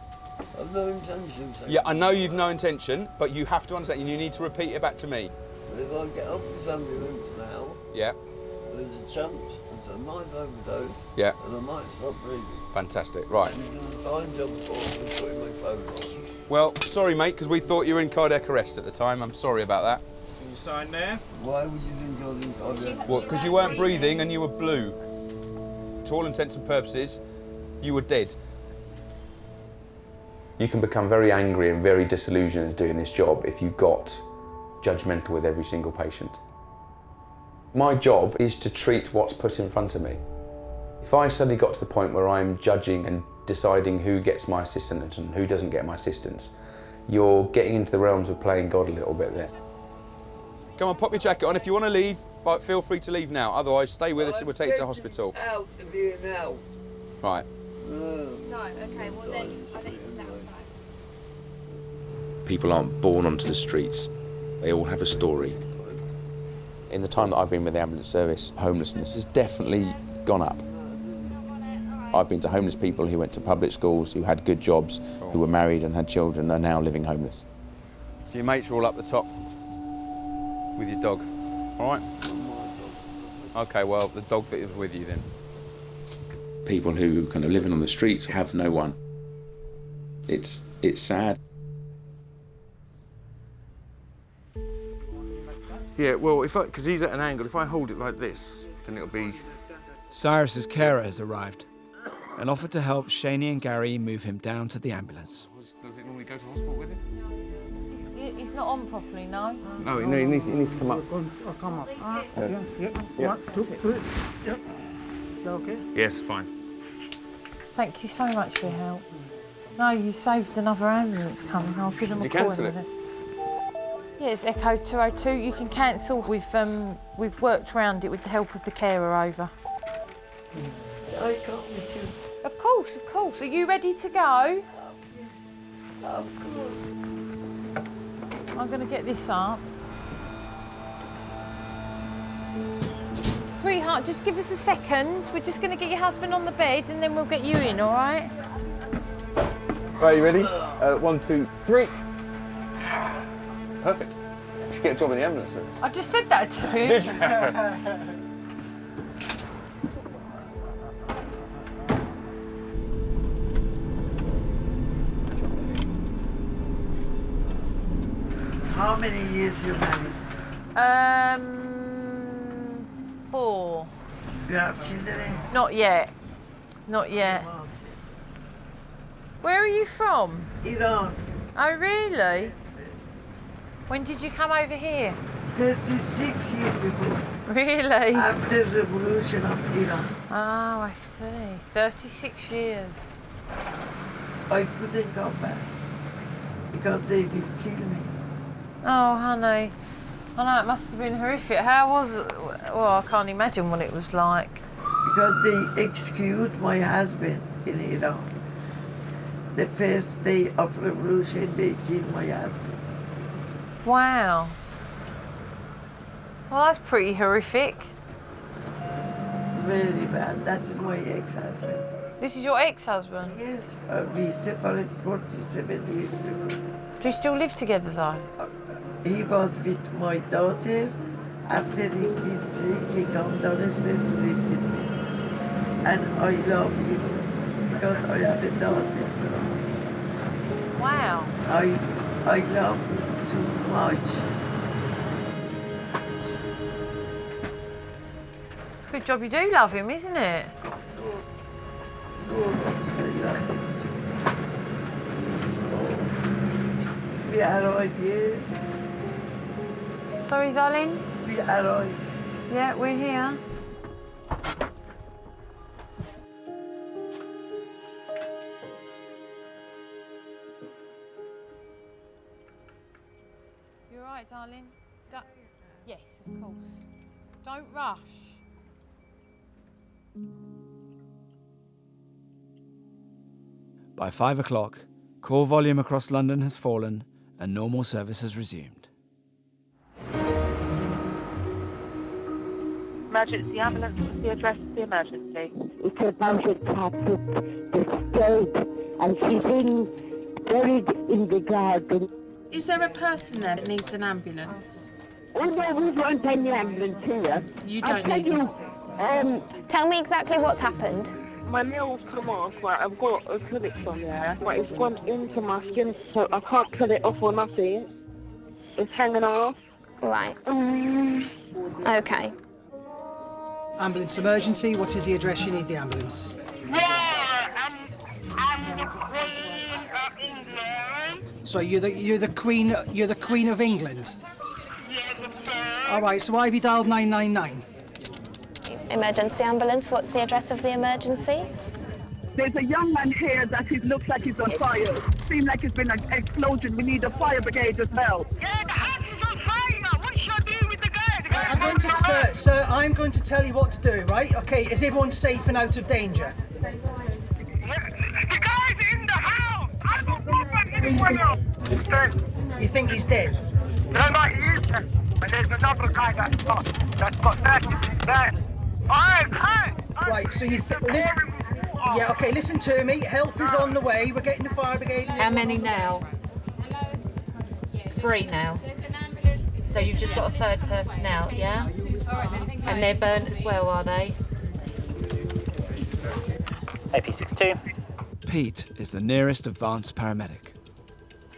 I've no intention to. Yeah, I know you've no intention, but you have to understand, and you need to repeat it back to me. If I get off this ambulance now, Yeah. there's a chance that I might overdose, Yeah. and I might stop breathing. Fantastic, right. You've done a fine job for me putting my phone on. Well, sorry, mate, because we thought you were in cardiac arrest at the time. I'm sorry about that. Can you sign there? Why would you think I was in cardiac? Well, because you weren't breathing and you were blue. To all intents and purposes, you were dead. You can become very angry and very disillusioned doing this job if you got judgmental with every single patient. My job is to treat what's put in front of me. If I suddenly got to the point where I'm judging and deciding who gets my assistance and who doesn't get my assistance, you're getting into the realms of playing God a little bit there. Come on, pop your jacket on. If you want to leave, but feel free to leave now. Otherwise, stay with us and we'll take you to hospital. Out of here now. Right. No, okay, well then I'll let you do that outside. People aren't born onto the streets. They all have a story. In the time that I've been with the ambulance service, homelessness has definitely gone up. I've been to homeless people who went to public schools, who had good jobs, who were married and had children, are now living homeless. So your mates are all up the top with your dog, all right? Okay, well, the dog that was with you then. People who kind of living on the streets have no one. It's sad. Yeah, well, because he's at an angle, if I hold it like this, then it'll be... Cyrus's carer has arrived and offered to help Shaney and Gary move him down to the ambulance. Does it normally go to hospital with him? He's not on properly, no? No, he needs to come up. I'll come up. Yeah. 1, 2, 3. Yep. Is that okay? Yes, fine. Thank you so much for your help. No, you saved another ambulance coming. I'll give them a call. Did you cancel it? Yeah, it's Echo 202. You can cancel. We've worked around it with the help of the carer over. I come with you. Of course, of course. Are you ready to go? Of course. I'm going to get this up. Sweetheart, just give us a second. We're just going to get your husband on the bed and then we'll get you in, all right? Right, you ready? 1, 2, 3. Perfect. You should get a job in the ambulance service. I just said that to him. Did you? How many years you married? 4. You have children? Not yet. Not yet. Where are you from? Iran. Oh, really? When did you come over here? 36 years before. Really? After the revolution of Iran. Oh, I see. 36 years. I couldn't come back because they will kill me. Oh, honey. I know, it must have been horrific. How was it? Well, I can't imagine what it was like. Because they executed my husband in Iran. The first day of revolution, they killed my husband. Wow. Well, that's pretty horrific. Very bad. That's my ex-husband. This is your ex-husband? Yes. We separated 47 years before. Do you still live together, though? He was with my daughter. After he got sick, he came downstairs to live with me. And I love him because I have a daughter. Wow. I love him too much. It's a good job you do love him, isn't it? We arrived, yes. Sorry, darling? We arrived. Yeah, we're here. You all right, darling? Yes, of course. Don't rush. By 5 o'clock, call volume across London has fallen and normal service has resumed. Emergency ambulance, what's the address of the emergency? It's about a Catholic disturbed and she's buried in the garden. Is there a person there that needs an ambulance? Oh no, we won't take the ambulance here. You don't need it. Tell me exactly what's happened. My nail's come off, right? I've got acrylics on there, but it's gone into my skin, so I can't cut it off or nothing. It's hanging off. Right. Okay. Ambulance emergency, what is the address you need the ambulance? So you're the Queen of England? All right, so why have you dialed 999? Emergency ambulance, what's the address of the emergency? There's a young man here that looks like he's on fire. Seems like it's been an explosion. We need a fire brigade as well. Yeah, the house is on fire. What should I do with the guy? Sir, I'm going to tell you what to do, right? Okay, is everyone safe and out of danger? The guy's in the house. I don't know about anyone else. He's dead. You think he's dead? No, not he is dead. But there's another guy that's got that there. Right, so you listen. Yeah, okay, listen to me. Help is on the way. We're getting the fire brigade. How many now? 3 now. So you've just got a third person out, yeah? And they're burnt as well, are they? AP62. Pete is the nearest advanced paramedic.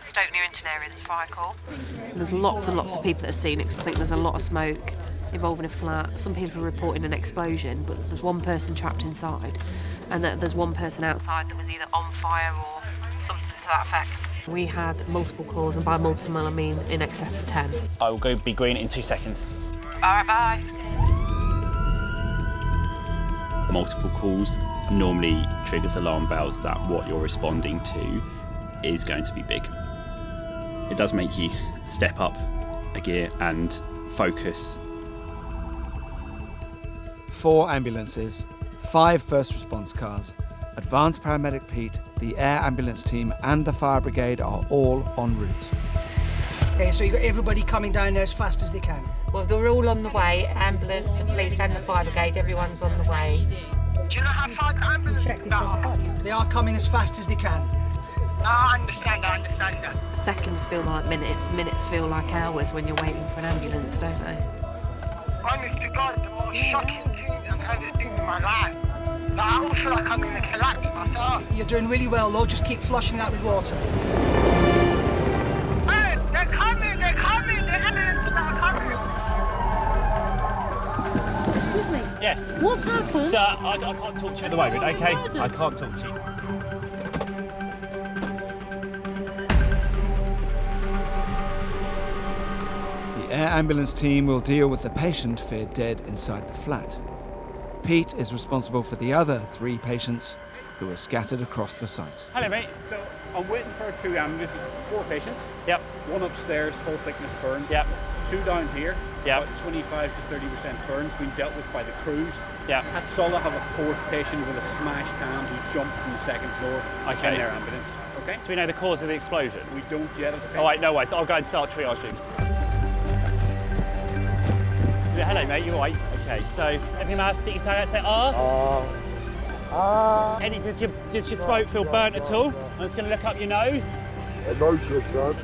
Stoke Newington area, there's a fire call. There's lots and lots of people that have seen it, 'cause I think there's a lot of smoke involving a flat. Some people are reporting an explosion, but there's one person trapped inside, and there's one person outside that was either on fire or something to that effect. We had multiple calls, and by multiple I mean in excess of 10. I will go be green in 2 seconds. All right, bye. Multiple calls normally triggers alarm bells that what you're responding to is going to be big. It does make you step up a gear and focus. 4 ambulances, 5 first response cars, advanced paramedic Pete, the air ambulance team and the fire brigade are all en route. So you've got everybody coming down there as fast as they can? Well, they're all on the way. Ambulance, the police and the fire brigade, everyone's on the way. Do you know how far the ambulance is? They are coming as fast as they can. No, I understand that. Seconds feel like minutes, minutes feel like hours when you're waiting for an ambulance, don't they? Honest to God, the most shocking thing I've ever seen in my life. Like, I almost feel like I'm going to collapse myself. You're doing really well, though. Just keep flushing that with water. Hey, they're coming. The ambulance are coming. Excuse me. Yes. What's happened? Sir, I can't talk to you at the moment, okay? I can't talk to you. The air ambulance team will deal with the patient feared dead inside the flat. Pete is responsible for the other 3 patients who are scattered across the site. Hello, mate. So I'm waiting for 2 ambulances, 4 patients. Yep. 1 upstairs, full thickness burn. Yep. 2 down here. Yep. About 25 to 30% burns being dealt with by the crews. Yep. At Sulla have a 4th patient with a smashed hand who jumped from the 2nd floor Okay. in their ambulance. Okay. Do we know the cause of the explosion? We don't yet. Okay. All right, no worries. I'll go and start triaging. Yeah, hello, mate. You all right? Okay. So, open your mouth, stick your tongue out, say ah. Any? Does your throat feel burnt at all? I'm just going to look up your nose.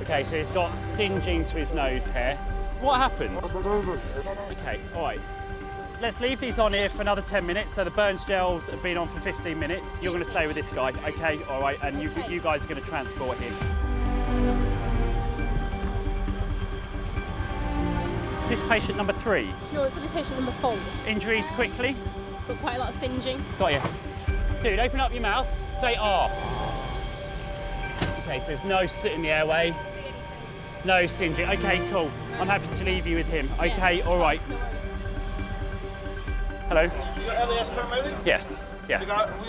Okay, so he's got singeing to his nose here. What happened? Okay, all right. Let's leave these on here for another 10 minutes. So the burns gels have been on for 15 minutes. You're going to stay with this guy, okay? All right, and you guys are going to transport him. Is this patient number 3? No, it's only patient number 4. Injuries quickly? Got quite a lot of singeing. Got you. Dude, open up your mouth. Say ah. Okay, so there's no soot in the airway. No singeing. Okay, cool. I'm happy to leave you with him. Okay, all right. Hello? You got LAS paramedic? Yes, yeah.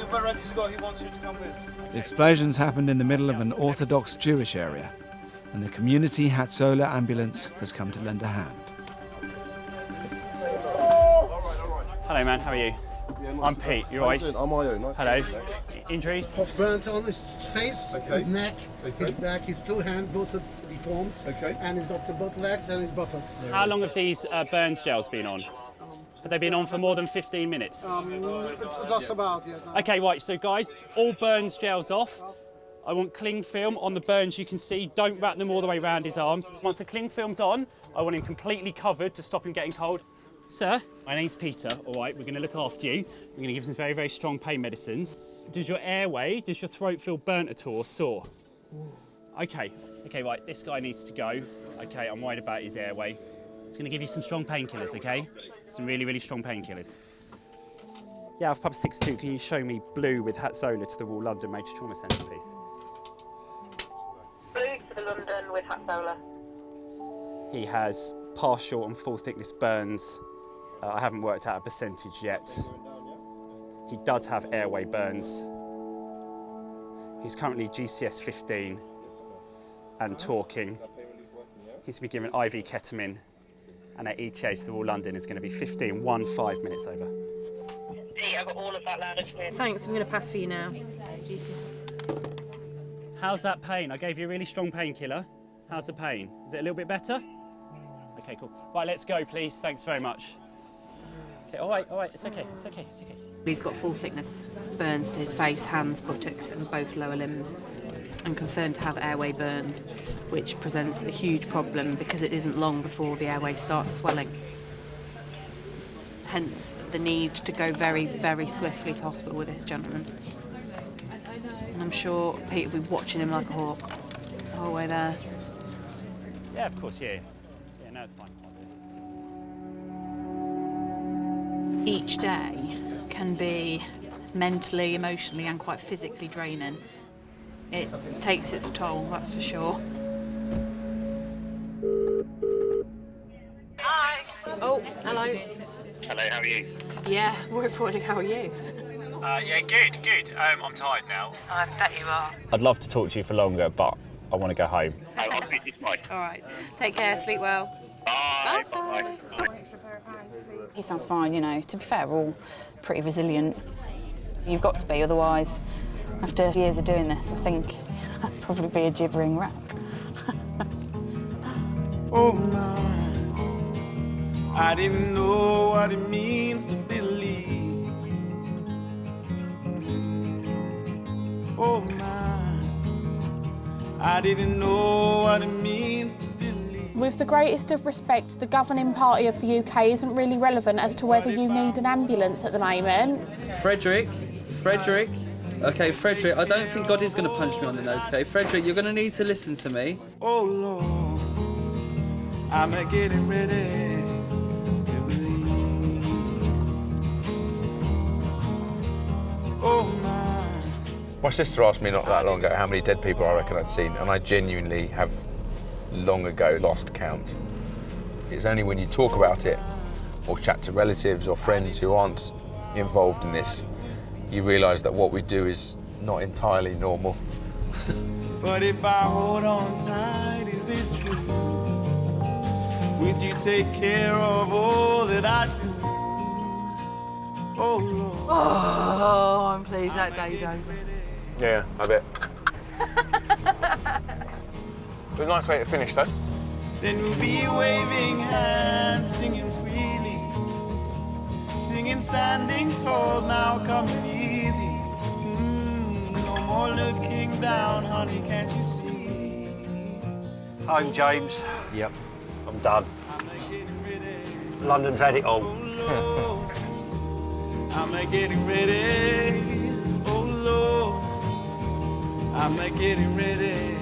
We're ready to go. He wants you to come with. The explosions happened in the middle of an Orthodox Jewish area, and the community Hatzola ambulance has come to lend a hand. Hello, man. How are you? Yeah, I'm Pete. You all right? I'm Io. Nice Hello. to meet you. Injuries? Burns on his face, his neck, his back, his 2 hands both are deformed. Okay. And he's got both legs and his buttocks. How long have these burns gels been on? Have they been on for more than 15 minutes? Just about, yes. Okay, right. So, guys, all burns gels off. I want cling film on the burns you can see. Don't wrap them all the way around his arms. Once the cling film's on, I want him completely covered to stop him getting cold. Sir, my name's Peter, all right? We're going to look after you. We're going to give you some very, very strong pain medicines. Does your throat feel burnt at all or sore? Okay, right, this guy needs to go. Okay, I'm worried about his airway. It's going to give you some strong painkillers, okay? Some really, really strong painkillers. Yeah, I've pub 62. Can you show me blue with Hatzola to the Royal London Major Trauma Centre, please? Blue to the London with Hatzola. He has partial and full thickness burns. I haven't worked out a percentage yet. He does have airway burns. He's currently GCS 15 and talking. He's been given IV ketamine, and our ETA to the Royal London is going to be 5 minutes over. Pete, I've got all of that loud and clear. Thanks, I'm going to pass for you now. How's that pain? I gave you a really strong painkiller. How's the pain? Is it a little bit better? Okay, cool. Right, let's go, please. Thanks very much. Okay, all right, it's okay. He's got full thickness burns to his face, hands, buttocks and both lower limbs, and confirmed to have airway burns, which presents a huge problem because it isn't long before the airway starts swelling. Hence the need to go very, very swiftly to hospital with this gentleman. And I'm sure Pete will be watching him like a hawk the whole way there. Yeah, of course, yeah. Yeah, no, it's fine. Each day can be mentally, emotionally and quite physically draining. It takes its toll, that's for sure. Hi. Oh, hello. Hello, how are you? Yeah, we're reporting. How are you? Yeah, good, good. I'm tired now. I bet you are. I'd love to talk to you for longer, but I want to go home. I'll speak to you tomorrow. All right. Take care, sleep well. Bye. Bye. He sounds fine, you know. To be fair, we're all pretty resilient. You've got to be, otherwise, after years of doing this, I think I'd probably be a gibbering wreck. Oh my, I didn't know what it means to believe. Oh my, I didn't know what it means to believe. With the greatest of respect, the governing party of the UK isn't really relevant as to whether you need an ambulance at the moment. Frederick. Okay, Frederick, I don't think God is going to punch me on the nose, okay? Frederick, you're going to need to listen to me. Oh Lord, I'm getting ready to believe. Oh my. My sister asked me not that long ago how many dead people I reckon I'd seen, and I genuinely have long ago lost count. It's only when you talk about it or chat to relatives or friends who aren't involved in this, you realise that what we do is not entirely normal. But if I hold on tight, is it true? Would you take care of all that I do? Oh Lord. Oh, I'm pleased that day's over. Yeah, I bet. It was a nice way to finish, though. Then we'll be waving hands, singing freely, singing standing tall, now coming easy. No more looking down, honey, can't you see? Home, James. Yep. I'm done. London's had it all. I'm getting ready, oh Lord, I'm getting ready.